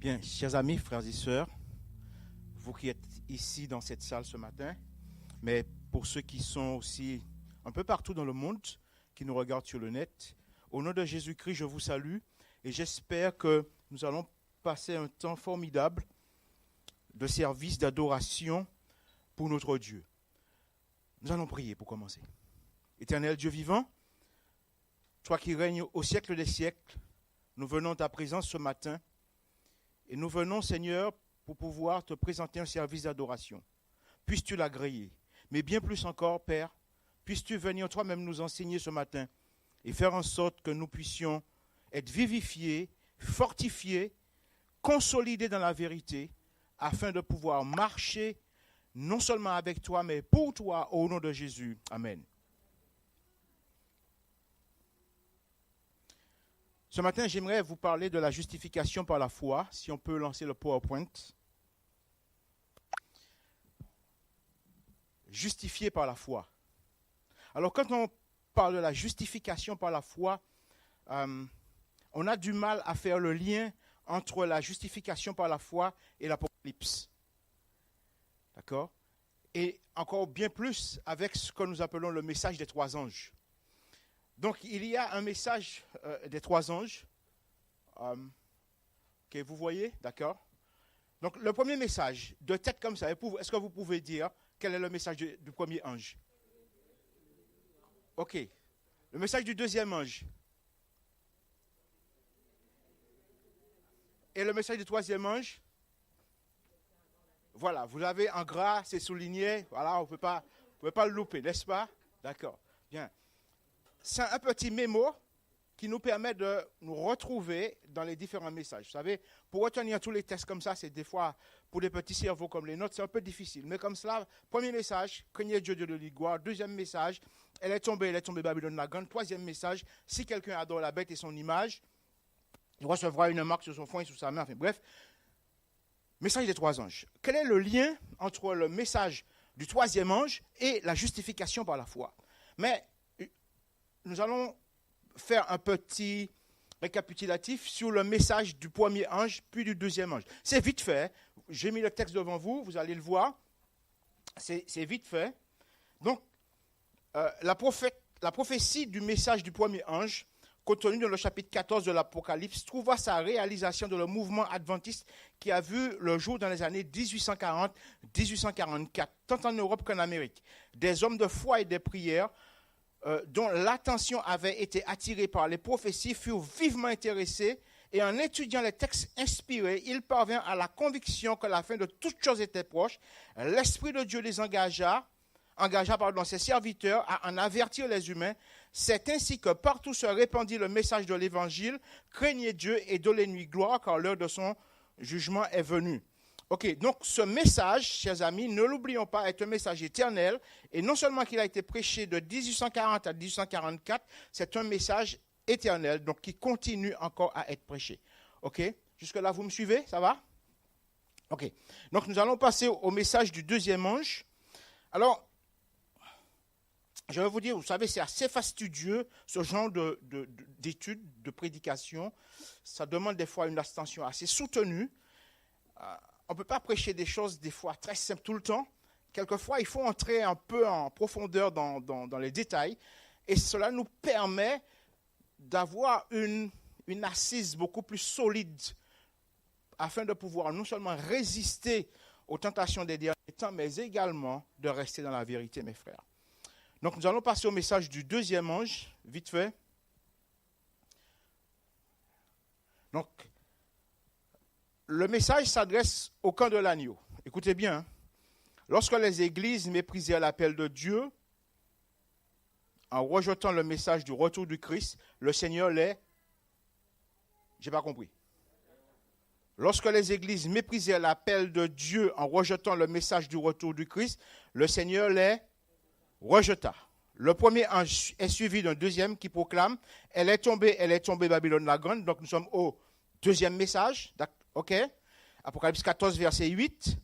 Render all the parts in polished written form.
Bien, chers amis, frères et sœurs, vous qui êtes ici dans cette salle ce matin, mais pour ceux qui sont aussi un peu partout dans le monde, qui nous regardent sur le net, au nom de Jésus-Christ, je vous salue et j'espère que nous allons passer un temps formidable de service, d'adoration pour notre Dieu. Nous allons prier pour commencer. Éternel Dieu vivant, toi qui règnes au siècle des siècles, nous venons à ta présence ce matin et nous venons, Seigneur, pour pouvoir te présenter un service d'adoration. Puisses-tu l'agréer, mais bien plus encore, Père, puisses-tu venir toi-même nous enseigner ce matin et faire en sorte que nous puissions être vivifiés, fortifiés, consolidés dans la vérité, afin de pouvoir marcher non seulement avec toi, mais pour toi, au nom de Jésus. Amen. Ce matin, j'aimerais vous parler de la justification par la foi, si on peut lancer le PowerPoint. Justifié par la foi. Alors, quand on parle de la justification par la foi, on a du mal à faire le lien entre la justification par la foi et l'Apocalypse. D'accord ? Et encore bien plus avec ce que nous appelons le message des trois anges. Donc, il y a un message des trois anges que vous voyez, d'accord? Donc, le premier message, de tête comme ça, est-ce que vous pouvez dire quel est le message du premier ange? Ok. Le message du deuxième ange. Et le message du troisième ange? Voilà, vous l'avez en gras, c'est souligné. Voilà, vous ne pouvez pas le louper, n'est-ce pas? D'accord, bien. C'est un petit mémo qui nous permet de nous retrouver dans les différents messages. Vous savez, pour retenir tous les textes comme ça, c'est des fois, pour des petits cerveaux comme les nôtres, c'est un peu difficile. Mais comme cela, premier message, craignez Dieu de l'Igouard. Deuxième message, elle est tombée Babylone la grande. Troisième message, si quelqu'un adore la bête et son image, il recevra une marque sur son front et sur sa main. Enfin bref, message des trois anges. Quel est le lien entre le message du troisième ange et la justification par la foi? Mais nous allons faire un petit récapitulatif sur le message du premier ange, puis du deuxième ange. C'est vite fait. J'ai mis le texte devant vous, vous allez le voir. C'est vite fait. Donc, la prophétie du message du premier ange, contenue dans le chapitre 14 de l'Apocalypse, trouva sa réalisation dans le mouvement adventiste qui a vu le jour dans les années 1840-1844, tant en Europe qu'en Amérique. Des hommes de foi et de prière dont l'attention avait été attirée par les prophéties furent vivement intéressés et en étudiant les textes inspirés, ils parvinrent à la conviction que la fin de toutes choses était proche. L'Esprit de Dieu les engagea ses serviteurs à en avertir les humains. C'est ainsi que partout se répandit le message de l'Évangile. Craignez Dieu et donnez-lui gloire, car l'heure de son jugement est venue. Ok, donc ce message, chers amis, ne l'oublions pas, est un message éternel. Et non seulement qu'il a été prêché de 1840 à 1844, c'est un message éternel, donc qui continue encore à être prêché. Ok, jusque-là, vous me suivez? Ça va? Ok, donc nous allons passer au message du deuxième ange. Alors, je vais vous dire, vous savez, c'est assez fastidieux, ce genre d'études, de prédication. Ça demande des fois une attention assez soutenue. On ne peut pas prêcher des choses des fois très simples tout le temps. Quelquefois, il faut entrer un peu en profondeur dans les détails. Et cela nous permet d'avoir une assise beaucoup plus solide afin de pouvoir non seulement résister aux tentations des derniers temps, mais également de rester dans la vérité, mes frères. Donc, nous allons passer au message du deuxième ange, vite fait. Donc, le message s'adresse au camp de l'agneau. Écoutez bien. Hein. Lorsque les églises méprisèrent l'appel de Dieu, en rejetant le message du retour du Christ, le Seigneur les... J'ai pas compris. Lorsque les églises méprisèrent l'appel de Dieu en rejetant le message du retour du Christ, le Seigneur les rejeta. Le premier ange est suivi d'un deuxième qui proclame « Elle est tombée, Babylone la grande ». Donc nous sommes au deuxième message. Ok, Apocalypse 14, verset 8.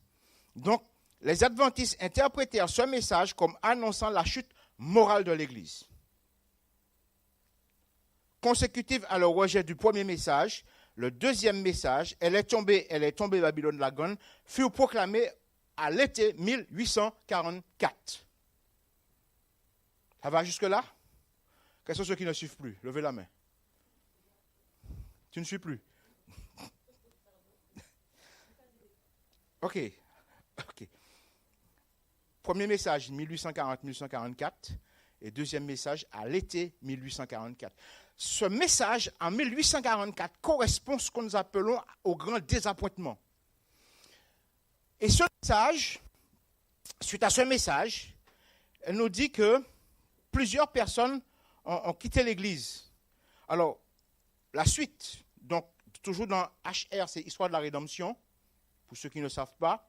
Donc, les adventistes interprétèrent ce message comme annonçant la chute morale de l'Église. Consécutive à leur rejet du premier message, le deuxième message, elle est tombée Babylone la Grande, fut proclamé à l'été 1844. Ça va jusque-là? Quels sont ceux qui ne suivent plus? Levez la main. Tu ne suis plus? OK. Premier message, 1840-1844. Et deuxième message, à l'été 1844. Ce message, en 1844, correspond à ce que nous appelons au grand désappointement. Et ce message, suite à ce message, elle nous dit que plusieurs personnes ont quitté l'Église. Alors, la suite, donc toujours dans HR, c'est Histoire de la Rédemption, pour ceux qui ne savent pas.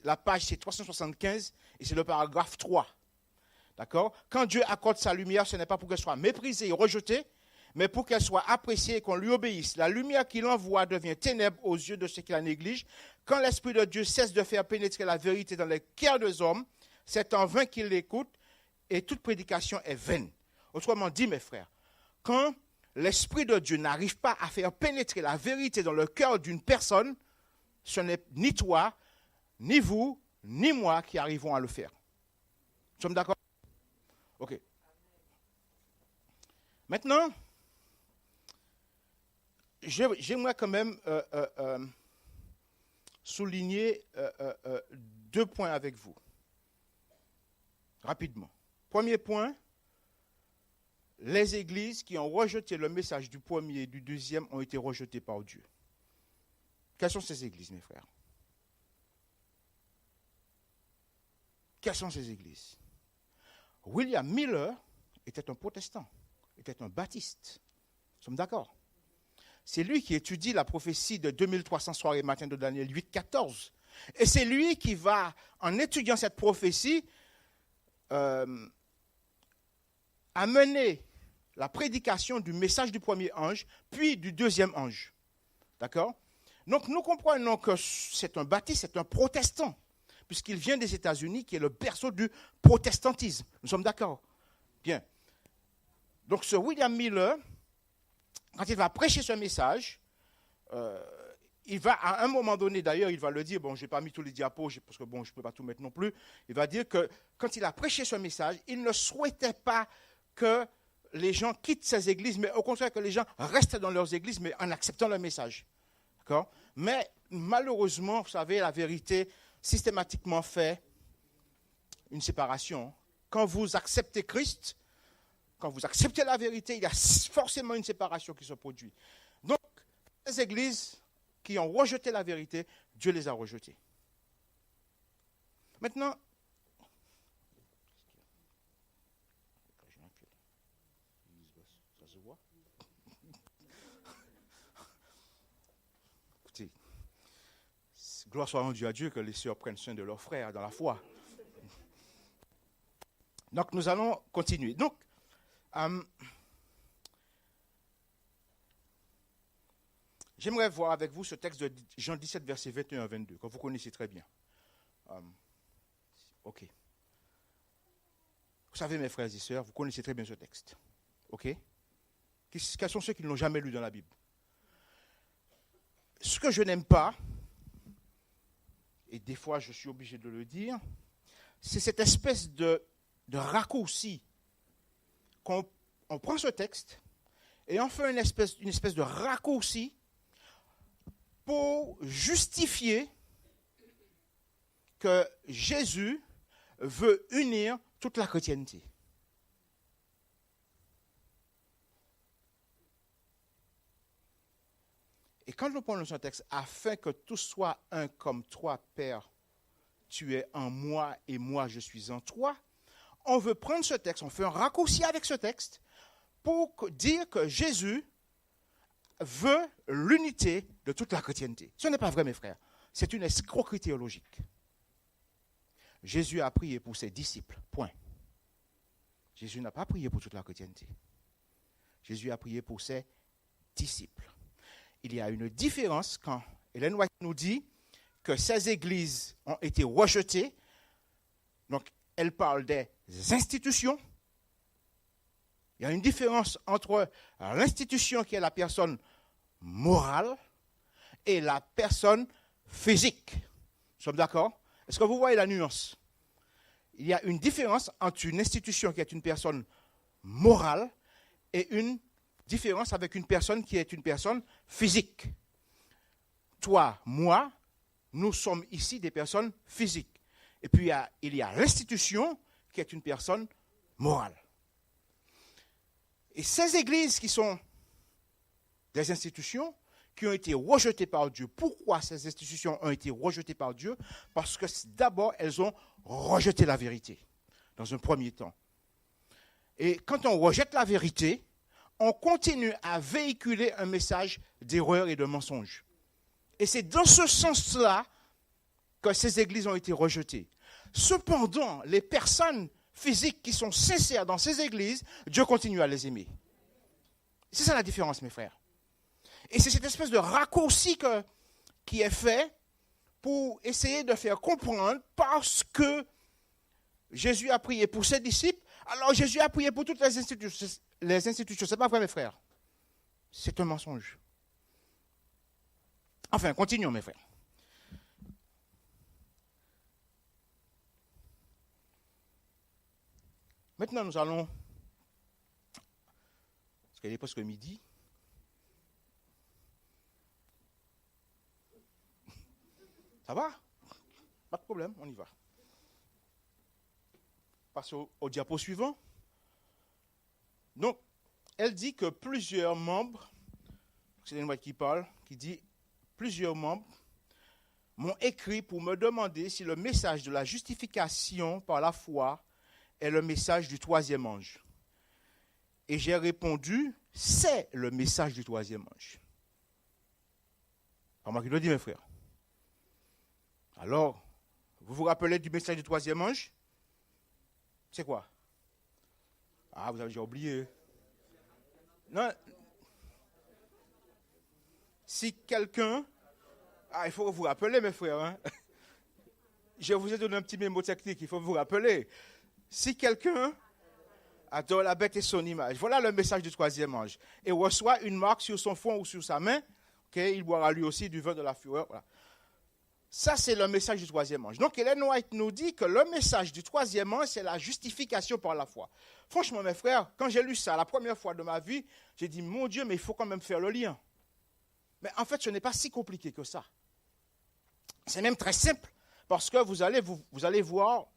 La page, c'est 375 et c'est le paragraphe 3. D'accord? Quand Dieu accorde sa lumière, ce n'est pas pour qu'elle soit méprisée et rejetée, mais pour qu'elle soit appréciée et qu'on lui obéisse. La lumière qu'il envoie devient ténèbre aux yeux de ceux qui la négligent. Quand l'Esprit de Dieu cesse de faire pénétrer la vérité dans les cœurs des hommes, c'est en vain qu'ils l'écoutent et toute prédication est vaine. Autrement dit, mes frères, quand l'Esprit de Dieu n'arrive pas à faire pénétrer la vérité dans le cœur d'une personne, ce n'est ni toi, ni vous, ni moi qui arrivons à le faire. Nous sommes d'accord? OK. Maintenant, j'aimerais quand même souligner 2 points avec vous, rapidement. Premier point, les églises qui ont rejeté le message du premier et du deuxième ont été rejetées par Dieu. Quelles sont ces églises, mes frères? Quelles sont ces églises? William Miller était un protestant, était un baptiste. Nous sommes d'accord? C'est lui qui étudie la prophétie de 2300 soirs et matins de Daniel 8, 14. Et c'est lui qui va, en étudiant cette prophétie, amener la prédication du message du premier ange, puis du deuxième ange. D'accord? Donc nous comprenons que c'est un baptiste, c'est un protestant, puisqu'il vient des États-Unis, qui est le berceau du protestantisme. Nous sommes d'accord? Bien. Donc ce William Miller, quand il va prêcher ce message, il va, à un moment donné, d'ailleurs, il va le dire, bon, je n'ai pas mis tous les diapos, parce que bon, je ne peux pas tout mettre non plus, il va dire que quand il a prêché ce message, il ne souhaitait pas que les gens quittent ces églises, mais au contraire que les gens restent dans leurs églises, mais en acceptant le message. D'accord? Mais malheureusement, vous savez, la vérité systématiquement fait une séparation. Quand vous acceptez Christ, quand vous acceptez la vérité, il y a forcément une séparation qui se produit. Donc, les églises qui ont rejeté la vérité, Dieu les a rejetées. Maintenant, ça se voit? Écoutez, gloire soit rendue à Dieu que les sœurs prennent soin de leurs frères dans la foi. Donc, nous allons continuer. Donc, j'aimerais voir avec vous ce texte de Jean 17, versets 21 à 22, que vous connaissez très bien. OK. Vous savez, mes frères et sœurs, vous connaissez très bien ce texte. OK? Quels sont ceux qui ne l'ont jamais lu dans la Bible? Ce que je n'aime pas, et des fois je suis obligé de le dire, c'est cette espèce de raccourci. On prend ce texte et on fait une espèce de raccourci pour justifier que Jésus veut unir toute la chrétienté. Et quand nous prenons ce texte, afin que tous soient un comme toi, Père, tu es en moi et moi je suis en toi, on veut prendre ce texte, on fait un raccourci avec ce texte pour dire que Jésus veut l'unité de toute la chrétienté. Ce n'est pas vrai, mes frères. C'est une escroquerie théologique. Jésus a prié pour ses disciples, point. Jésus n'a pas prié pour toute la chrétienté. Jésus a prié pour ses disciples. Il y a une différence quand Ellen White nous dit que ces églises ont été rejetées. Donc, elle parle des institutions. Il y a une différence entre l'institution qui est la personne morale, et la personne physique. Nous sommes d'accord? Est-ce que vous voyez la nuance? Il y a une différence entre une institution qui est une personne morale et une différence avec une personne qui est une personne physique. Toi, moi, nous sommes ici des personnes physiques. Et puis il y a l'institution qui est une personne morale. Et ces églises qui sont des institutions qui ont été rejetées par Dieu. Pourquoi ces institutions ont été rejetées par Dieu? Parce que d'abord, elles ont rejeté la vérité, dans un premier temps. Et quand on rejette la vérité, on continue à véhiculer un message d'erreur et de mensonge. Et c'est dans ce sens-là que ces églises ont été rejetées. Cependant, les personnes physiques qui sont sincères dans ces églises, Dieu continue à les aimer. C'est ça la différence, mes frères. Et c'est cette espèce de raccourci qui est fait pour essayer de faire comprendre, parce que Jésus a prié pour ses disciples, alors Jésus a prié pour toutes les institutions. Les institutions, ce n'est pas vrai, mes frères. C'est un mensonge. Enfin, continuons, mes frères. Maintenant, nous allons, parce qu'il est presque midi, ça va? Pas de problème, on y va. Passe au diapo suivant. Donc, elle dit que plusieurs membres, c'est une qui parle, qui dit, plusieurs membres m'ont écrit pour me demander si le message de la justification par la foi est le message du troisième ange. Et j'ai répondu, c'est le message du troisième ange. C'est moi qui le dis, mes frères. Alors, vous vous rappelez du message du troisième ange? C'est quoi? Ah, vous avez déjà oublié. Non. Si quelqu'un... Ah, il faut vous rappeler, mes frères. Hein? Je vous ai donné un petit mémo technique, il faut vous rappeler. Si quelqu'un adore la bête et son image, voilà le message du troisième ange, et reçoit une marque sur son front ou sur sa main, il boira lui aussi du vin de la fureur. Voilà. Ça, c'est le message du troisième ange. Donc, Ellen White nous dit que le message du troisième ange, c'est la justification par la foi. Franchement, mes frères, quand j'ai lu ça la première fois de ma vie, j'ai dit, mon Dieu, mais il faut quand même faire le lien. Mais en fait, ce n'est pas si compliqué que ça. C'est même très simple, parce que vous allez voir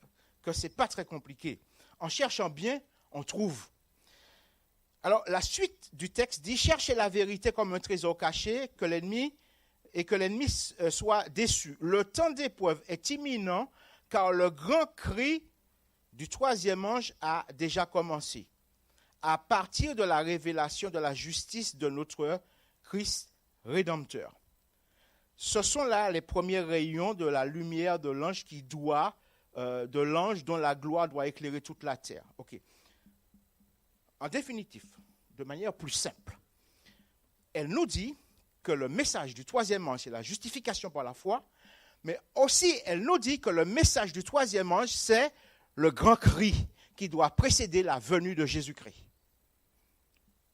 que ce n'est pas très compliqué. En cherchant bien, on trouve. Alors, la suite du texte dit, cherchez la vérité comme un trésor caché, que l'ennemi soit déçu. Le temps d'épreuve est imminent, car le grand cri du troisième ange a déjà commencé, à partir de la révélation de la justice de notre Christ Rédempteur. Ce sont là les premiers rayons de la lumière de l'ange de l'ange dont la gloire doit éclairer toute la terre. Okay. En définitive, de manière plus simple, elle nous dit que le message du troisième ange, c'est la justification par la foi, mais aussi elle nous dit que le message du troisième ange, c'est le grand cri qui doit précéder la venue de Jésus-Christ.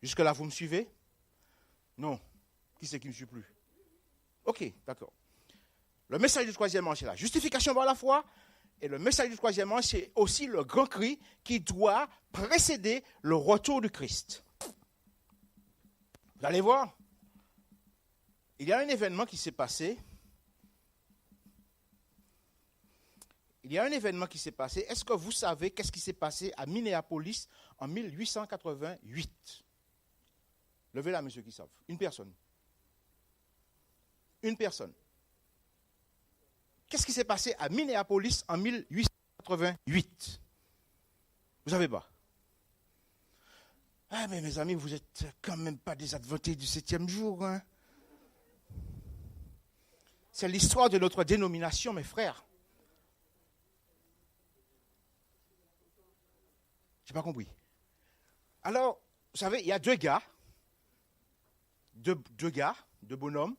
Jusque-là, vous me suivez? Non. Qui c'est qui ne me suit plus? Ok, d'accord. Le message du troisième ange, c'est la justification par la foi, et le message du troisième ange, c'est aussi le grand cri qui doit précéder le retour du Christ. Vous allez voir, il y a un événement qui s'est passé. Est-ce que vous savez qu'est-ce qui s'est passé à Minneapolis en 1888? Levez la main ceux qui savent. Une personne. Qu'est-ce qui s'est passé à Minneapolis en 1888? Vous savez pas? Ah, mais mes amis, vous n'êtes quand même pas des adventistes du 7e jour. Hein? C'est l'histoire de notre dénomination, mes frères. Je n'ai pas compris. Alors, vous savez, il y a deux bonhommes,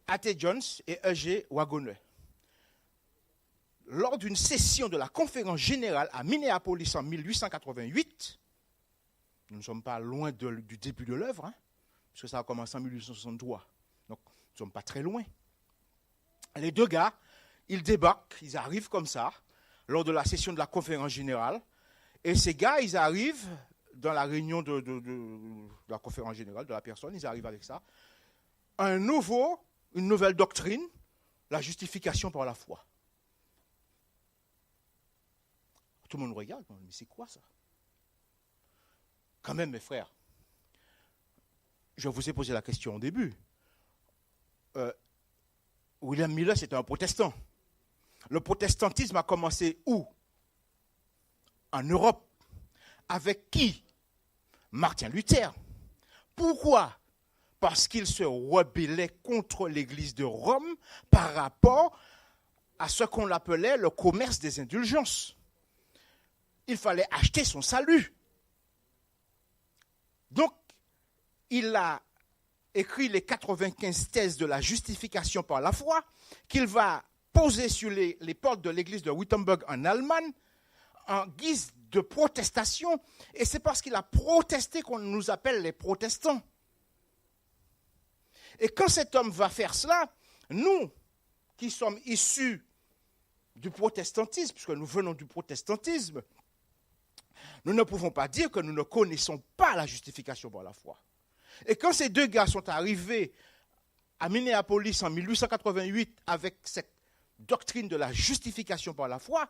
A.T. Jones et E.G. Wagoner. Lors d'une session de la conférence générale à Minneapolis en 1888, nous ne sommes pas loin du début de l'œuvre, hein, parce que ça a commencé en 1863. ne sommes pas très loin. Les deux gars, ils débarquent, ils arrivent comme ça, lors de la session de la conférence générale. Et ces gars, ils arrivent dans la réunion de la conférence générale de la personne, ils arrivent avec ça. Une nouvelle doctrine, la justification par la foi. Tout le monde regarde, mais c'est quoi ça? Quand même, mes frères, je vous ai posé la question au début. William Miller, c'était un protestant. Le protestantisme a commencé où? En Europe. Avec qui? Martin Luther. Pourquoi? Parce qu'il se rebellait contre l'Église de Rome par rapport à ce qu'on appelait le commerce des indulgences. Il fallait acheter son salut. Donc, il a écrit les 95 thèses de la justification par la foi qu'il va poser sur les portes de l'église de Wittenberg en Allemagne en guise de protestation. Et c'est parce qu'il a protesté qu'on nous appelle les protestants. Et quand cet homme va faire cela, nous qui sommes issus du protestantisme, puisque nous venons du protestantisme, nous ne pouvons pas dire que nous ne connaissons pas la justification par la foi. Et quand ces deux gars sont arrivés à Minneapolis en 1888 avec cette doctrine de la justification par la foi,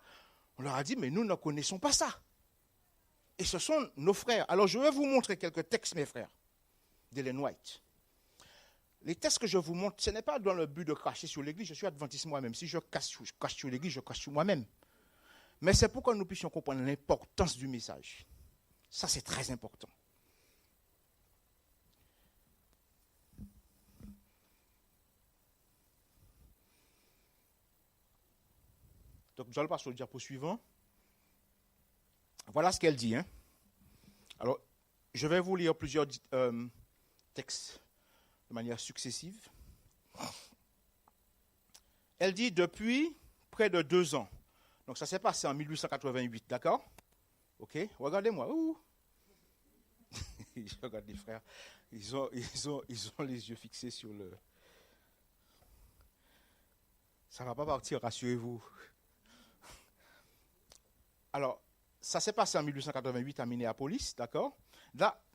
on leur a dit, mais nous ne connaissons pas ça. Et ce sont nos frères. Alors je vais vous montrer quelques textes, mes frères, d'Ellen White. Les textes que je vous montre, ce n'est pas dans le but de cracher sur l'Église. Je suis adventiste moi-même. Si je crache sur l'Église, je crache sur moi-même. Mais c'est pour que nous puissions comprendre l'importance du message. Ça, c'est très important. Donc, nous allons passer au diapo suivant. Voilà ce qu'elle dit. Alors, je vais vous lire plusieurs textes de manière successive. Elle dit depuis près de 2 ans. Donc, ça s'est passé en 1888, d'accord? OK? Regardez-moi. Je regarde les frères. Ils ont les yeux fixés sur le... Ça ne va pas partir, rassurez-vous. Alors, ça s'est passé en 1888 à Minneapolis, d'accord?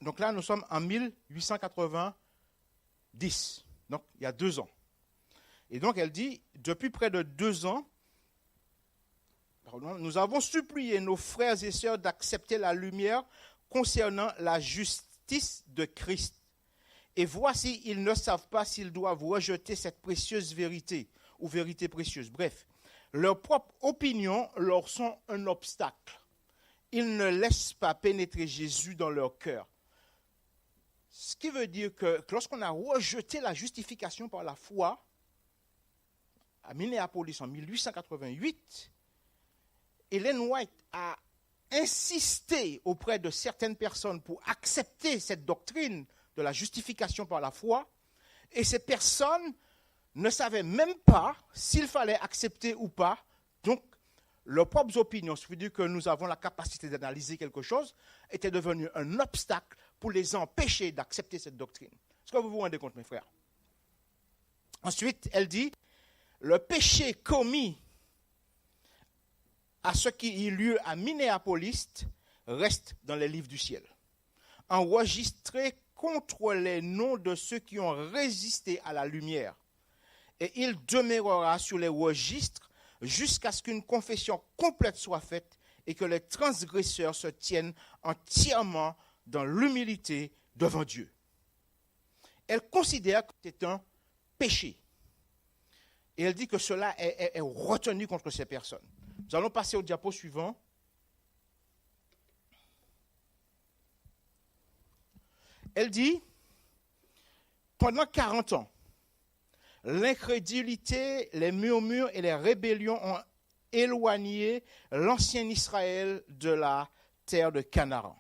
Donc là, nous sommes en 1890, donc il y a 2 ans. Et donc, elle dit, depuis près de 2 ans, nous avons supplié nos frères et sœurs d'accepter la lumière concernant la justice de Christ. Et voici, ils ne savent pas s'ils doivent rejeter cette précieuse vérité, ou vérité précieuse. Bref, leurs propres opinions leur sont un obstacle. Ils ne laissent pas pénétrer Jésus dans leur cœur. Ce qui veut dire que lorsqu'on a rejeté la justification par la foi, à Minneapolis en 1888, Ellen White a insisté auprès de certaines personnes pour accepter cette doctrine de la justification par la foi, et ces personnes ne savaient même pas s'il fallait accepter ou pas. Donc, leurs propres opinions, ce qui veut dire que nous avons la capacité d'analyser quelque chose, étaient devenues un obstacle pour les empêcher d'accepter cette doctrine. Est-ce que vous vous rendez compte, mes frères? Ensuite, elle dit, le péché commis à ce qui eut lieu à Minneapolis reste dans les livres du ciel, enregistré contre les noms de ceux qui ont résisté à la lumière. Et il demeurera sur les registres jusqu'à ce qu'une confession complète soit faite et que les transgresseurs se tiennent entièrement dans l'humilité devant Dieu. Elle considère que c'est un péché. Et elle dit que cela est retenu contre ces personnes. Nous allons passer au diapo suivant. Elle dit, pendant 40 ans, l'incrédulité, les murmures et les rébellions ont éloigné l'ancien Israël de la terre de Canaan.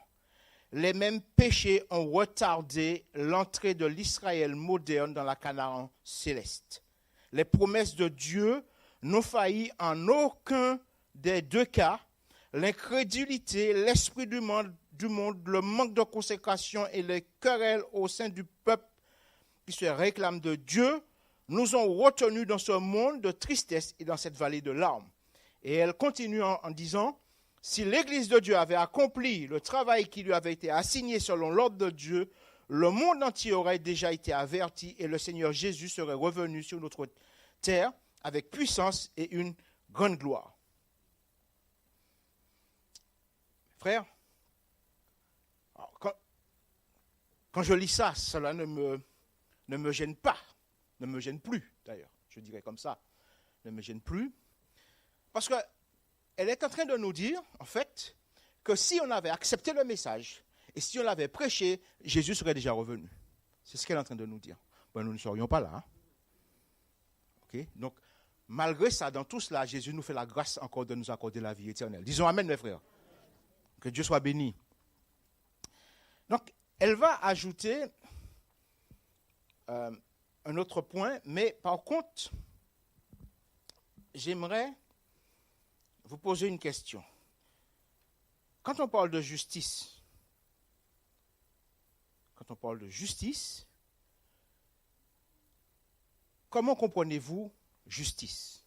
Les mêmes péchés ont retardé l'entrée de l'Israël moderne dans la Canaan céleste. Les promesses de Dieu n'ont failli en aucun des 2 cas. L'incrédulité, l'esprit du monde, le manque de consécration et les querelles au sein du peuple qui se réclame de Dieu nous ont retenus dans ce monde de tristesse et dans cette vallée de larmes. Et elle continue en disant, si l'Église de Dieu avait accompli le travail qui lui avait été assigné selon l'ordre de Dieu, le monde entier aurait déjà été averti et le Seigneur Jésus serait revenu sur notre terre avec puissance et une grande gloire. Frère, quand je lis ça, cela ne me gêne pas, ne me gêne plus d'ailleurs, je dirais comme ça, ne me gêne plus, parce qu'elle est en train de nous dire, en fait, que si on avait accepté le message et si on l'avait prêché, Jésus serait déjà revenu. C'est ce qu'elle est en train de nous dire. Bon, nous ne serions pas là. Hein? Okay? Donc, malgré ça, dans tout cela, Jésus nous fait la grâce encore de nous accorder la vie éternelle. Disons Amen, mes frères. Que Dieu soit béni. Donc, elle va ajouter un autre point, mais par contre, j'aimerais vous poser une question. Quand on parle de justice, comment comprenez-vous justice?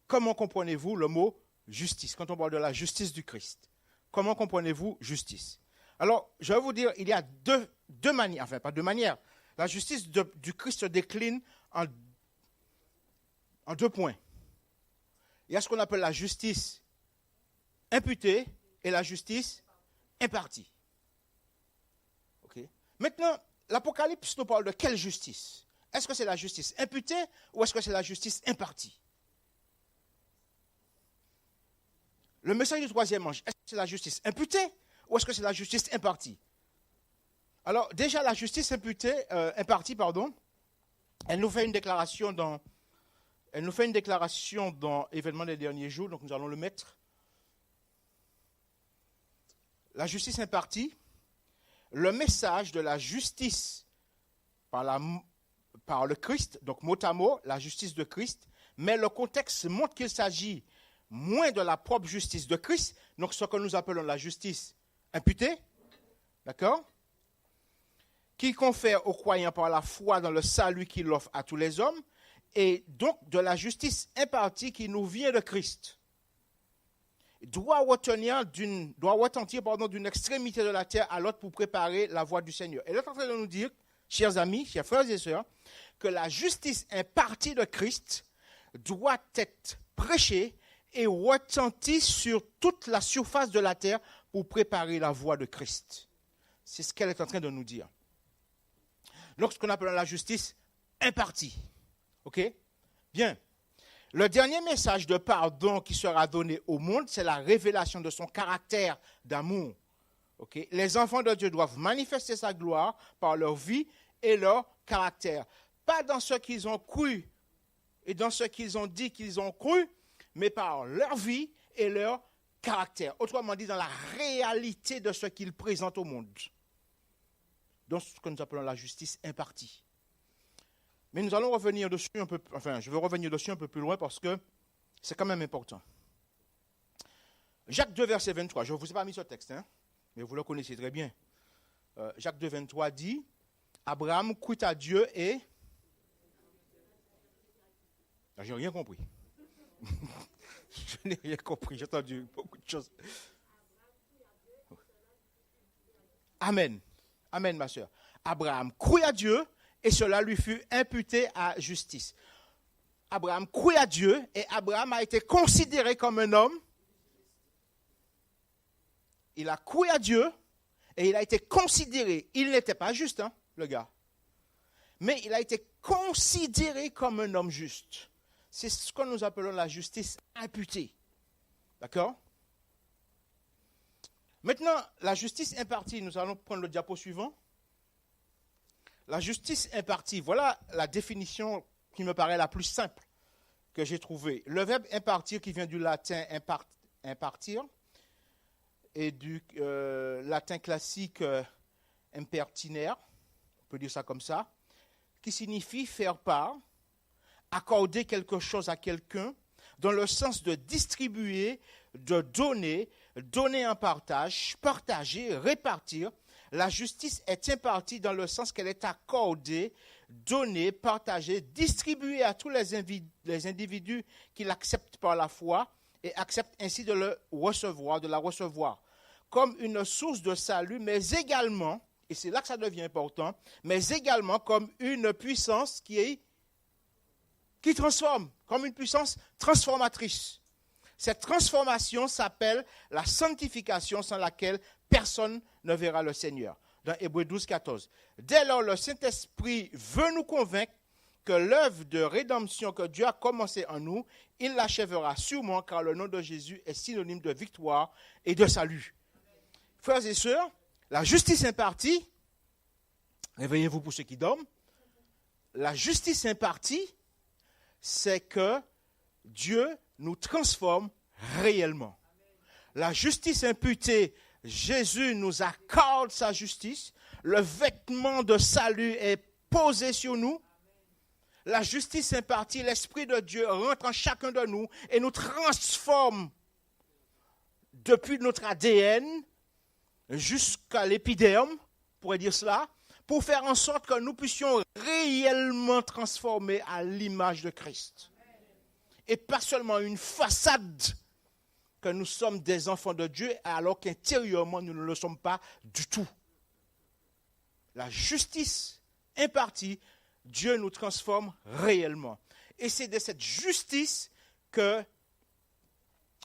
Comment comprenez-vous le mot justice, quand on parle de la justice du Christ? Comment comprenez-vous justice? Alors, je vais vous dire, il y a deux manières, enfin pas deux manières. La justice du Christ se décline en 2 points. Il y a ce qu'on appelle la justice imputée et la justice impartie. Okay. Maintenant, l'Apocalypse nous parle de quelle justice? Est-ce que c'est la justice imputée ou est-ce que c'est la justice impartie? Le message du 3e ange, est-ce que c'est la justice imputée ou est-ce que c'est la justice impartie? Alors, déjà, la justice impartie, elle nous fait une déclaration dans Événements des derniers jours, donc nous allons le mettre. La justice impartie, le message de la justice par le Christ, donc mot à mot, la justice de Christ, mais le contexte montre qu'il s'agit moins de la propre justice de Christ, donc ce que nous appelons la justice imputée, d'accord, qui confère aux croyants par la foi dans le salut qu'il offre à tous les hommes, et donc de la justice impartie qui nous vient de Christ, doit retentir d'une extrémité de la terre à l'autre pour préparer la voie du Seigneur. Elle est en train de nous dire, chers amis, chers frères et sœurs, que la justice impartie de Christ doit être prêchée et retentie sur toute la surface de la terre pour préparer la voie de Christ. C'est ce qu'elle est en train de nous dire. Donc, ce qu'on appelle la justice impartie. OK? Bien. Le dernier message de pardon qui sera donné au monde, c'est la révélation de son caractère d'amour. Okay? Les enfants de Dieu doivent manifester sa gloire par leur vie et leur caractère. Pas dans ce qu'ils ont cru et dans ce qu'ils ont dit qu'ils ont cru, mais par leur vie et leur caractère. Autrement dit, dans la réalité de ce qu'ils présentent au monde. Donc, ce que nous appelons la justice impartie. Mais nous allons revenir dessus je vais revenir dessus un peu plus loin parce que c'est quand même important. Jacques 2, verset 23. Je ne vous ai pas mis ce texte, hein, mais vous le connaissez très bien. Jacques 2, 23 dit, Abraham crut à Dieu et... Je n'ai rien compris. Je n'ai rien compris. J'ai entendu beaucoup de choses. Amen. Amen, ma soeur. Abraham crut à Dieu et cela lui fut imputé à justice. Abraham crut à Dieu et Abraham a été considéré comme un homme. Il a cru à Dieu et il a été considéré. Il n'était pas juste, hein, le gars. Mais il a été considéré comme un homme juste. C'est ce que nous appelons la justice imputée. D'accord? Maintenant, la justice impartie, nous allons prendre le diapo suivant. La justice impartie, voilà la définition qui me paraît la plus simple que j'ai trouvée. Le verbe impartir qui vient du latin impartir et du latin classique impertinere, on peut dire ça comme ça, qui signifie faire part, accorder quelque chose à quelqu'un, dans le sens de distribuer, de donner en partage, partager, répartir. La justice est impartie dans le sens qu'elle est accordée, donnée, partagée, distribuée à tous les individus qui l'acceptent par la foi et acceptent ainsi de le recevoir, de la recevoir, comme une source de salut, mais également, et c'est là que ça devient important, mais également comme une puissance qui transforme, comme une puissance transformatrice. Cette transformation s'appelle la sanctification sans laquelle personne ne verra le Seigneur. Dans Hébreux 12, 14. Dès lors, le Saint-Esprit veut nous convaincre que l'œuvre de rédemption que Dieu a commencée en nous, il l'achèvera sûrement car le nom de Jésus est synonyme de victoire et de salut. Frères et sœurs, la justice impartie, réveillez-vous pour ceux qui dorment, la justice impartie, c'est que Dieu nous transforme réellement. La justice imputée, Jésus nous accorde sa justice. Le vêtement de salut est posé sur nous. La justice impartie, l'Esprit de Dieu rentre en chacun de nous et nous transforme depuis notre ADN jusqu'à l'épiderme, on pourrait dire cela, pour faire en sorte que nous puissions réellement transformer à l'image de Christ. Et pas seulement une façade que nous sommes des enfants de Dieu alors qu'intérieurement nous ne le sommes pas du tout. La justice impartie, Dieu nous transforme réellement. Et c'est de cette justice que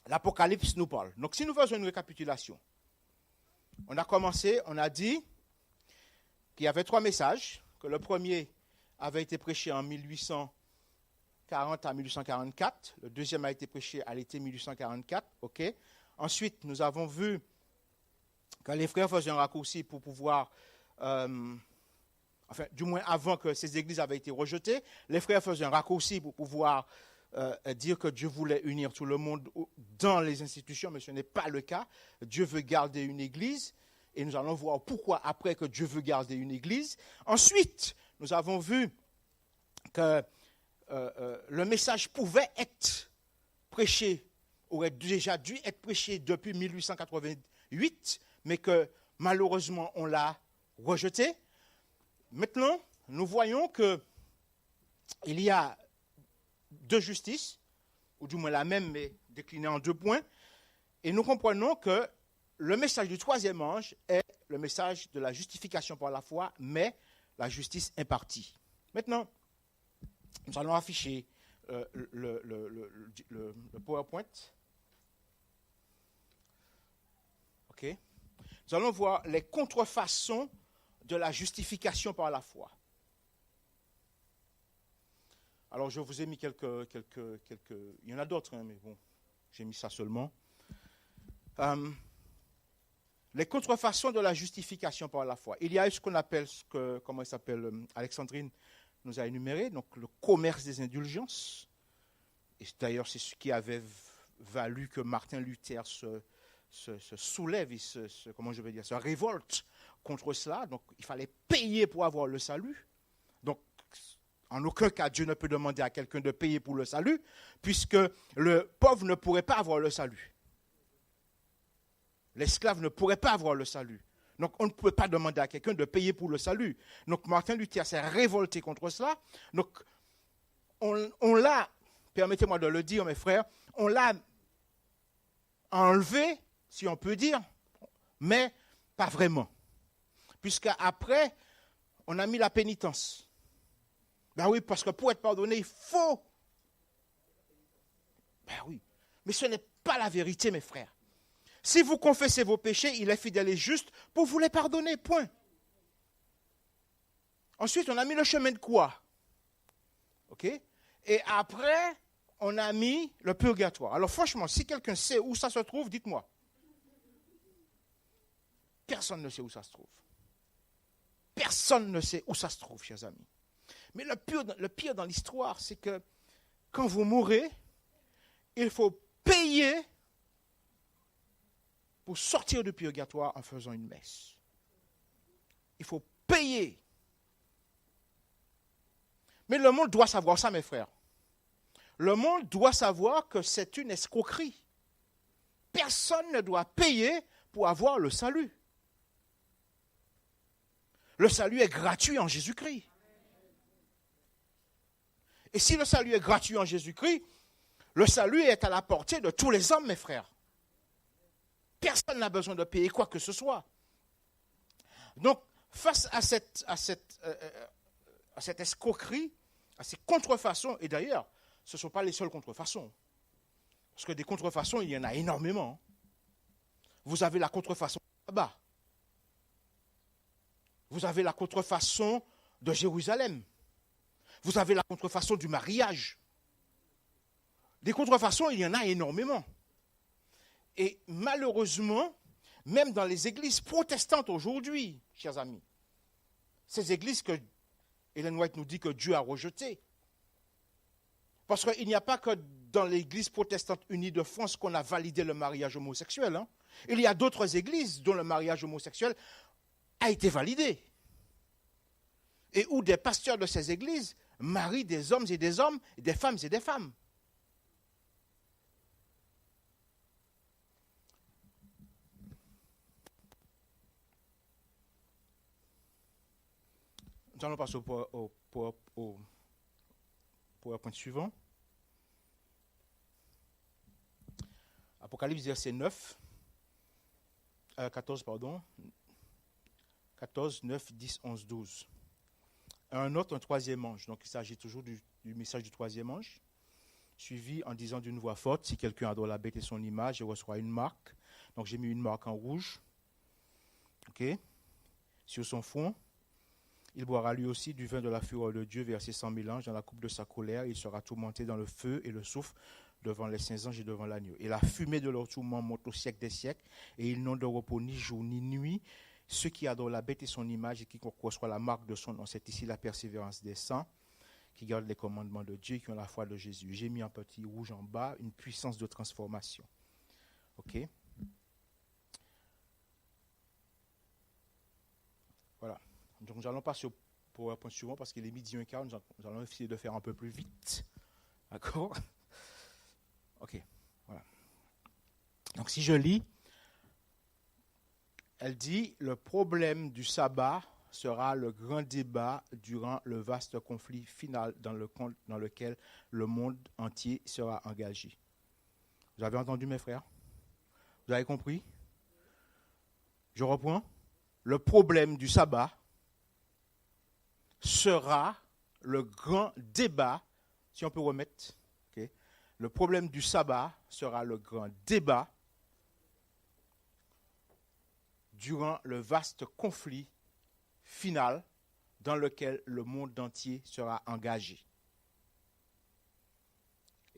l'Apocalypse nous parle. Donc si nous faisons une récapitulation, on a commencé, on a dit qu'il y avait 3 messages, que le premier avait été prêché en 1840 à 1844, le deuxième a été prêché à l'été 1844, ok. Ensuite, nous avons vu que les frères faisaient un raccourci pour pouvoir, du moins avant que ces églises avaient été rejetées, les frères faisaient un raccourci pour pouvoir dire que Dieu voulait unir tout le monde dans les institutions, mais ce n'est pas le cas. Dieu veut garder une église, et nous allons voir pourquoi après que Dieu veut garder une église. Ensuite, nous avons vu que le message pouvait être prêché, aurait déjà dû être prêché depuis 1888, mais que malheureusement on l'a rejeté. Maintenant, nous voyons qu'il y a 2 justices, ou du moins la même, mais déclinée en 2 points, et nous comprenons que le message du 3e ange est le message de la justification par la foi, mais la justice impartie. Maintenant, nous allons afficher le PowerPoint. OK. Nous allons voir les contrefaçons de la justification par la foi. Alors, je vous ai mis quelques il y en a d'autres, hein, mais bon, j'ai mis ça seulement. Les contrefaçons de la justification par la foi. Il y a ce qu'on appelle, comment il s'appelle, Alexandrine nous a énuméré, donc le commerce des indulgences. Et d'ailleurs, c'est ce qui avait valu que Martin Luther se soulève, se révolte contre cela. Donc, il fallait payer pour avoir le salut. Donc, en aucun cas, Dieu ne peut demander à quelqu'un de payer pour le salut, puisque le pauvre ne pourrait pas avoir le salut. L'esclave ne pourrait pas avoir le salut. Donc, on ne peut pas demander à quelqu'un de payer pour le salut. Donc, Martin Luther s'est révolté contre cela. Donc, on l'a, permettez-moi de le dire, mes frères, on l'a enlevé, si on peut dire, mais pas vraiment. Puisqu'après, on a mis la pénitence. Ben oui, parce que pour être pardonné, il faut. Ben oui. Mais ce n'est pas la vérité, mes frères. Si vous confessez vos péchés, il est fidèle et juste pour vous les pardonner, point. Ensuite, on a mis le chemin de croix. OK? Et après, on a mis le purgatoire. Alors franchement, si quelqu'un sait où ça se trouve, dites-moi. Personne ne sait où ça se trouve. Personne ne sait où ça se trouve, chers amis. Mais le pire dans l'histoire, c'est que quand vous mourrez, il faut payer pour sortir du purgatoire en faisant une messe. Il faut payer. Mais le monde doit savoir ça, mes frères. Le monde doit savoir que c'est une escroquerie. Personne ne doit payer pour avoir le salut. Le salut est gratuit en Jésus-Christ. Et si le salut est gratuit en Jésus-Christ, le salut est à la portée de tous les hommes, mes frères. Personne n'a besoin de payer quoi que ce soit. Donc, face à cette escroquerie, à ces contrefaçons, et d'ailleurs, ce ne sont pas les seules contrefaçons. Parce que des contrefaçons, il y en a énormément. Vous avez la contrefaçon là-bas. Vous avez la contrefaçon de Jérusalem. Vous avez la contrefaçon du mariage. Des contrefaçons, il y en a énormément. Et malheureusement, même dans les églises protestantes aujourd'hui, chers amis, ces églises que Ellen White nous dit que Dieu a rejetées. Parce qu'il n'y a pas que dans l'église protestante unie de France qu'on a validé le mariage homosexuel. Hein. Il y a d'autres églises dont le mariage homosexuel a été validé. Et où des pasteurs de ces églises marient des hommes, des femmes et des femmes. Nous allons passer au point suivant. Apocalypse verset 14, 9, 10, 11, 12. Un troisième ange. Donc il s'agit toujours du message du troisième ange, suivi en disant d'une voix forte, si quelqu'un adore la bête et son image, il reçoit une marque. Donc j'ai mis une marque en rouge. OK. Sur son front. Il boira lui aussi du vin de la fureur de Dieu versé 100 000 anges dans la coupe de sa colère. Il sera tourmenté dans le feu et le soufre devant les saints anges et devant l'agneau. Et la fumée de leur tourment monte au siècle des siècles. Et ils n'ont de repos ni jour ni nuit. Ceux qui adorent la bête et son image et qui reçoit la marque de son nom, c'est ici la persévérance des saints, qui gardent les commandements de Dieu et qui ont la foi de Jésus. J'ai mis un petit rouge en bas, une puissance de transformation. OK? Voilà. Donc nous allons passer au point suivant parce qu'il est midi 1h15, nous allons essayer de faire un peu plus vite. D'accord? OK. Voilà. Donc si je lis, elle dit, le problème du sabbat sera le grand débat durant le vaste conflit final dans lequel le monde entier sera engagé. Vous avez entendu, mes frères? Vous avez compris? Je reprends. Le problème du sabbat sera le grand débat, si on peut remettre, okay. Le problème du sabbat sera le grand débat durant le vaste conflit final dans lequel le monde entier sera engagé.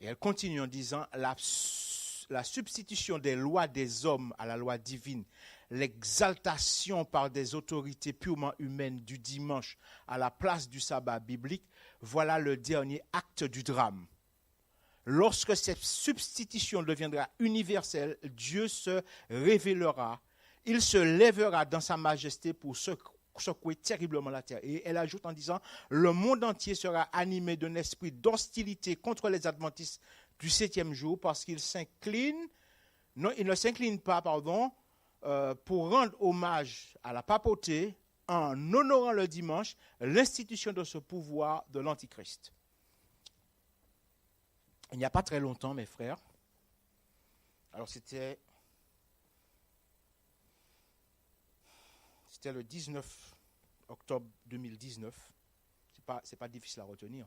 Et elle continue en disant, la substitution des lois des hommes à la loi divine, l'exaltation par des autorités purement humaines du dimanche à la place du sabbat biblique, voilà le dernier acte du drame. Lorsque cette substitution deviendra universelle, Dieu se révélera, il se lèvera dans sa majesté pour secouer terriblement la terre. Et elle ajoute en disant, le monde entier sera animé d'un esprit d'hostilité contre les adventistes du 7e jour parce qu'ils s'inclinent, non, ils ne s'inclinent pas, pour rendre hommage à la papauté en honorant le dimanche l'institution de ce pouvoir de l'Antichrist. Il n'y a pas très longtemps, mes frères, alors c'était le 19 octobre 2019, c'est pas difficile à retenir,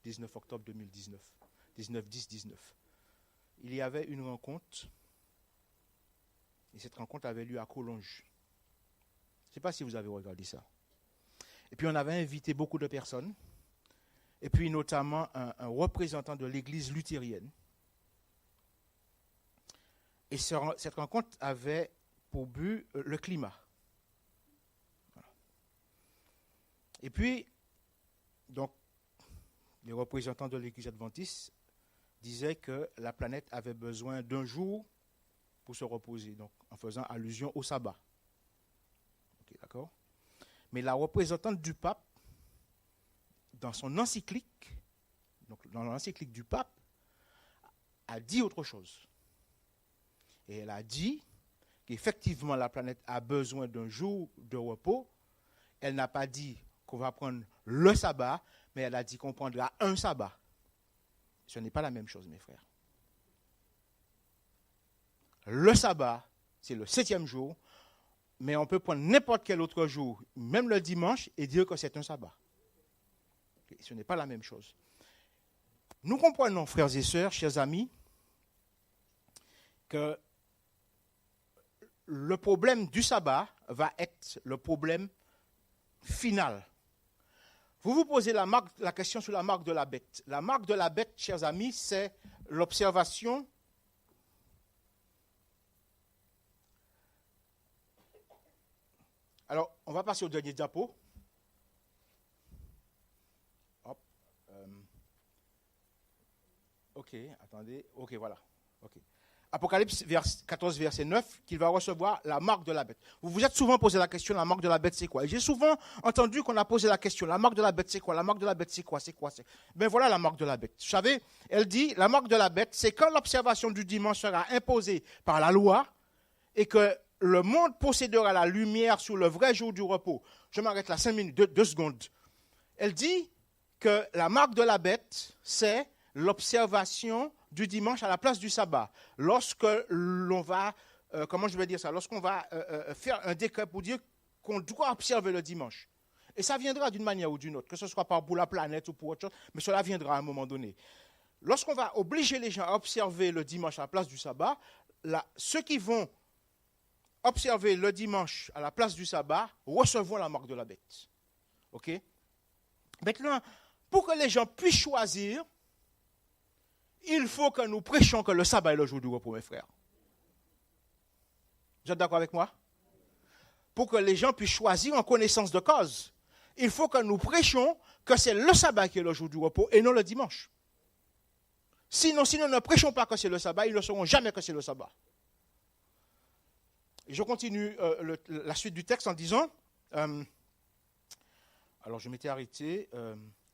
19 octobre 2019, 19-10-19. Il y avait une rencontre, et cette rencontre avait lieu à Collonges. Je ne sais pas si vous avez regardé ça. Et puis on avait invité beaucoup de personnes, et puis notamment un représentant de l'église luthérienne. Et cette rencontre avait pour but le climat. Voilà. Et puis, donc, les représentants de l'église adventiste disaient que la planète avait besoin d'un jour pour se reposer, donc en faisant allusion au sabbat. Okay, d'accord? Mais la représentante du pape, dans son encyclique, donc dans l'encyclique du pape, a dit autre chose. Et elle a dit qu'effectivement la planète a besoin d'un jour de repos, elle n'a pas dit qu'on va prendre le sabbat, mais elle a dit qu'on prendra un sabbat. Ce n'est pas la même chose, mes frères. Le sabbat, c'est le 7e jour, mais on peut prendre n'importe quel autre jour, même le dimanche, et dire que c'est un sabbat. Ce n'est pas la même chose. Nous comprenons, frères et sœurs, chers amis, que le problème du sabbat va être le problème final. Vous vous posez la question sur la marque de la bête. La marque de la bête, chers amis, c'est l'observation Alors, on va passer au dernier diapo. Hop. Ok, attendez. Ok, voilà. Okay. Apocalypse 14, verset 9, qu'il va recevoir la marque de la bête. Vous vous êtes souvent posé la question, la marque de la bête, c'est quoi? Et j'ai souvent entendu qu'on a posé la question, la marque de la bête, c'est quoi? La marque de la bête, c'est quoi? Ben voilà la marque de la bête. Vous savez, elle dit, la marque de la bête, c'est quand l'observation du dimanche sera imposée par la loi et que le monde possédera la lumière sur le vrai jour du repos. Je m'arrête là 5 minutes, 2 secondes. Elle dit que la marque de la bête, c'est l'observation du dimanche à la place du sabbat. Lorsque l'on va, lorsqu'on va faire un décret pour dire qu'on doit observer le dimanche. Et ça viendra d'une manière ou d'une autre, que ce soit pour la planète ou pour autre chose, mais cela viendra à un moment donné. Lorsqu'on va obliger les gens à observer le dimanche à la place du sabbat, ceux qui vont observer le dimanche à la place du sabbat recevront la marque de la bête. OK? Maintenant, pour que les gens puissent choisir, il faut que nous prêchions que le sabbat est le jour du repos, mes frères. Vous êtes d'accord avec moi? Pour que les gens puissent choisir en connaissance de cause, il faut que nous prêchions que c'est le sabbat qui est le jour du repos et non le dimanche. Sinon, si nous ne prêchons pas que c'est le sabbat, ils ne sauront jamais que c'est le sabbat. Et je continue la suite du texte en disant, alors je m'étais arrêté,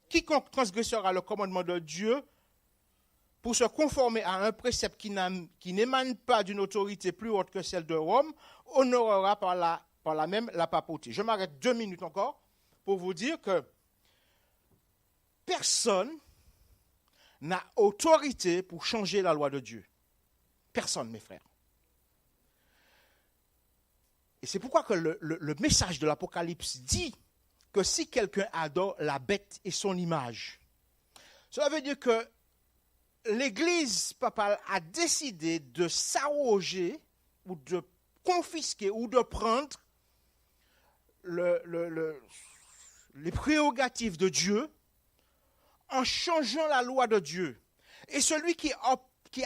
quiconque transgressera le commandement de Dieu pour se conformer à un précepte qui n'émane pas d'une autorité plus haute que celle de Rome, honorera par la même la papauté. Je m'arrête 2 minutes encore pour vous dire que personne n'a autorité pour changer la loi de Dieu. Personne, mes frères. Et c'est pourquoi que le message de l'Apocalypse dit que si quelqu'un adore la bête et son image, cela veut dire que l'Église papale a décidé de s'arroger ou de confisquer ou de prendre les prérogatives de Dieu en changeant la loi de Dieu. Et celui qui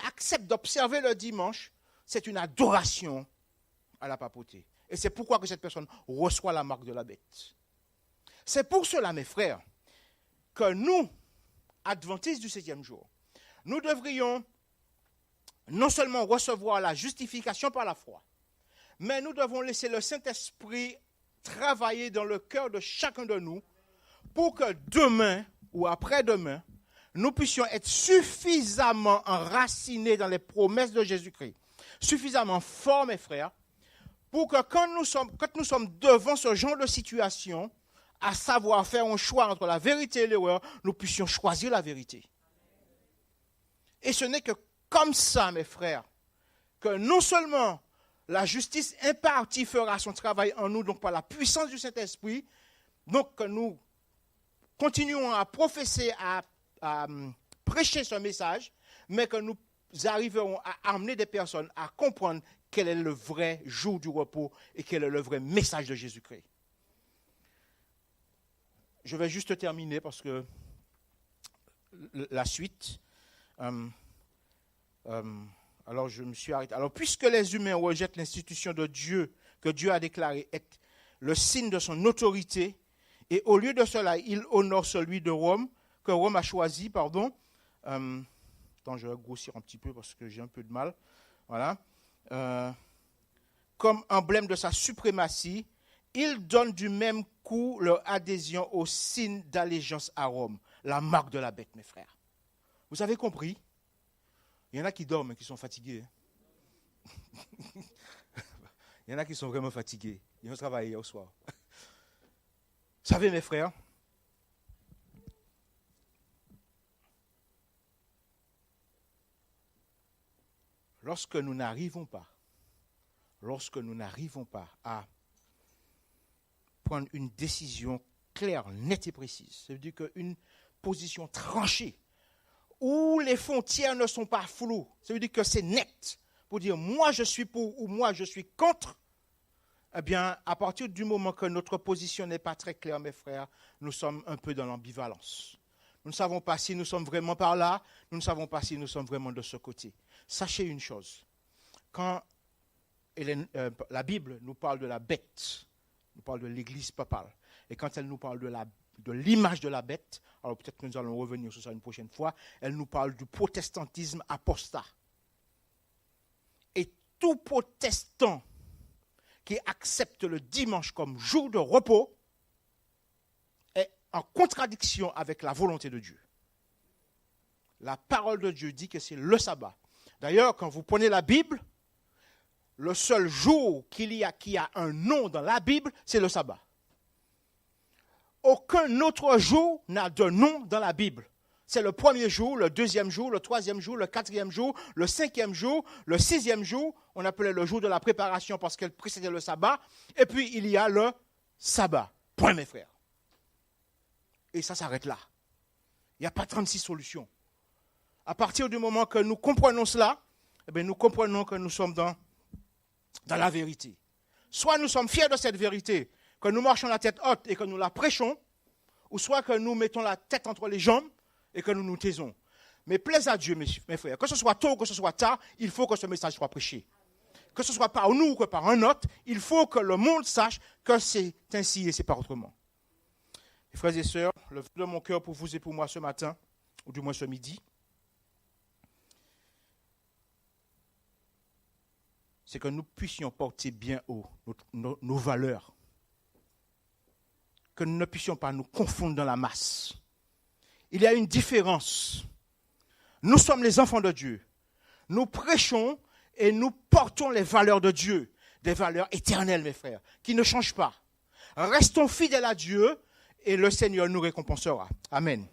accepte d'observer le dimanche, c'est une adoration à la papauté. Et c'est pourquoi que cette personne reçoit la marque de la bête. C'est pour cela, mes frères, que nous, adventistes du 7e jour, nous devrions non seulement recevoir la justification par la foi, mais nous devons laisser le Saint-Esprit travailler dans le cœur de chacun de nous pour que demain ou après-demain, nous puissions être suffisamment enracinés dans les promesses de Jésus-Christ, suffisamment forts, mes frères, pour que quand nous sommes devant ce genre de situation, à savoir faire un choix entre la vérité et l'erreur, nous puissions choisir la vérité. Et ce n'est que comme ça, mes frères, que non seulement la justice impartie fera son travail en nous, donc par la puissance du Saint-Esprit, donc que nous continuons à professer, à prêcher ce message, mais que nous arriverons à amener des personnes à comprendre quel est le vrai jour du repos et quel est le vrai message de Jésus-Christ. Je vais juste terminer parce que la suite, alors je me suis arrêté. Alors puisque les humains rejettent l'institution de Dieu, que Dieu a déclaré être le signe de son autorité, et au lieu de cela, il honore celui de Rome, que Rome a choisi, Attends, je vais grossir un petit peu parce que j'ai un peu de mal. Voilà. Comme emblème de sa suprématie, il donne du même coup leur adhésion au signe d'allégeance à Rome, la marque de la bête, mes frères. Vous avez compris? Il y en a qui dorment et qui sont fatigués. Il y en a qui sont vraiment fatigués. Ils ont travaillé hier soir. savez, mes frères, lorsque nous n'arrivons pas à prendre une décision claire, nette et précise, ça veut dire qu'une position tranchée, où les frontières ne sont pas floues, ça veut dire que c'est net, pour dire moi je suis pour ou moi je suis contre, eh bien, à partir du moment que notre position n'est pas très claire, mes frères, nous sommes un peu dans l'ambivalence. Nous ne savons pas si nous sommes vraiment par là, nous ne savons pas si nous sommes vraiment de ce côté. Sachez une chose, quand la Bible nous parle de la bête, nous parle de l'église papale, et quand elle nous parle de l'image de la bête, alors peut-être que nous allons revenir sur ça une prochaine fois, elle nous parle du protestantisme apostat. Et tout protestant qui accepte le dimanche comme jour de repos est en contradiction avec la volonté de Dieu. La parole de Dieu dit que c'est le sabbat. D'ailleurs, quand vous prenez la Bible, le seul jour qui a un nom dans la Bible, c'est le sabbat. Aucun autre jour n'a de nom dans la Bible. C'est le premier jour, le deuxième jour, le troisième jour, le quatrième jour, le cinquième jour, le sixième jour. On appelait le jour de la préparation parce qu'elle précédait le sabbat. Et puis, il y a le sabbat. Point, mes frères. Et ça s'arrête là. Il n'y a pas 36 solutions. À partir du moment que nous comprenons cela, eh bien, nous comprenons que nous sommes dans la vérité. Soit nous sommes fiers de cette vérité, que nous marchons la tête haute et que nous la prêchons, ou soit que nous mettons la tête entre les jambes et que nous nous taisons. Mais plaise à Dieu, mes frères, que ce soit tôt ou que ce soit tard, il faut que ce message soit prêché. Que ce soit par nous ou que par un autre, il faut que le monde sache que c'est ainsi et c'est pas autrement. Mes frères et sœurs, le vœu de mon cœur pour vous et pour moi ce matin, ou du moins ce midi, c'est que nous puissions porter bien haut nos valeurs. Que nous ne puissions pas nous confondre dans la masse. Il y a une différence. Nous sommes les enfants de Dieu. Nous prêchons et nous portons les valeurs de Dieu. Des valeurs éternelles, mes frères, qui ne changent pas. Restons fidèles à Dieu et le Seigneur nous récompensera. Amen.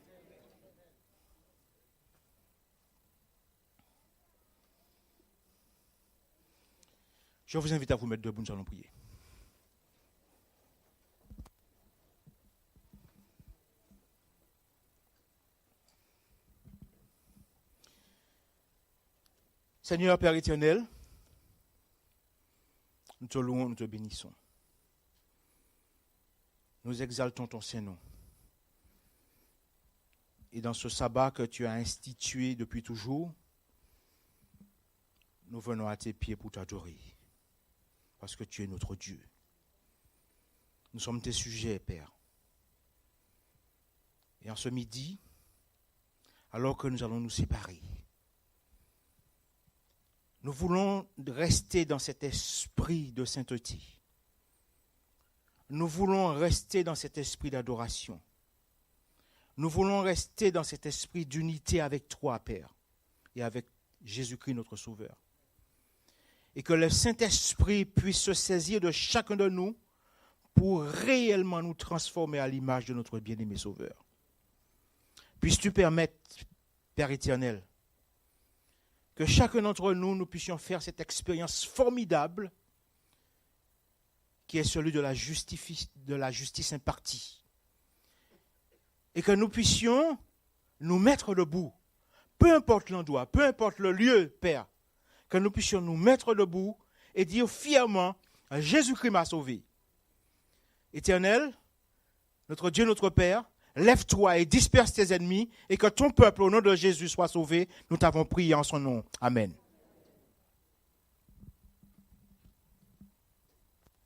Je vous invite à vous mettre debout, nous allons prier. Seigneur Père éternel, nous te louons, nous te bénissons. Nous exaltons ton Saint-Nom. Et dans ce sabbat que tu as institué depuis toujours, nous venons à tes pieds pour t'adorer. Parce que tu es notre Dieu. Nous sommes tes sujets, Père. Et en ce midi, alors que nous allons nous séparer, nous voulons rester dans cet esprit de sainteté. Nous voulons rester dans cet esprit d'adoration. Nous voulons rester dans cet esprit d'unité avec toi, Père, et avec Jésus-Christ, notre Sauveur. Et que le Saint-Esprit puisse se saisir de chacun de nous pour réellement nous transformer à l'image de notre bien-aimé Sauveur. Puisses-tu permettre, Père éternel, que chacun d'entre nous, nous puissions faire cette expérience formidable qui est celui de la justice impartie. Et que nous puissions nous mettre debout, peu importe l'endroit, peu importe le lieu, Père, que nous puissions nous mettre debout et dire fièrement, Jésus-Christ m'a sauvé. Éternel, notre Dieu, notre Père, lève-toi et disperse tes ennemis et que ton peuple, au nom de Jésus, soit sauvé. Nous t'avons prié en son nom. Amen.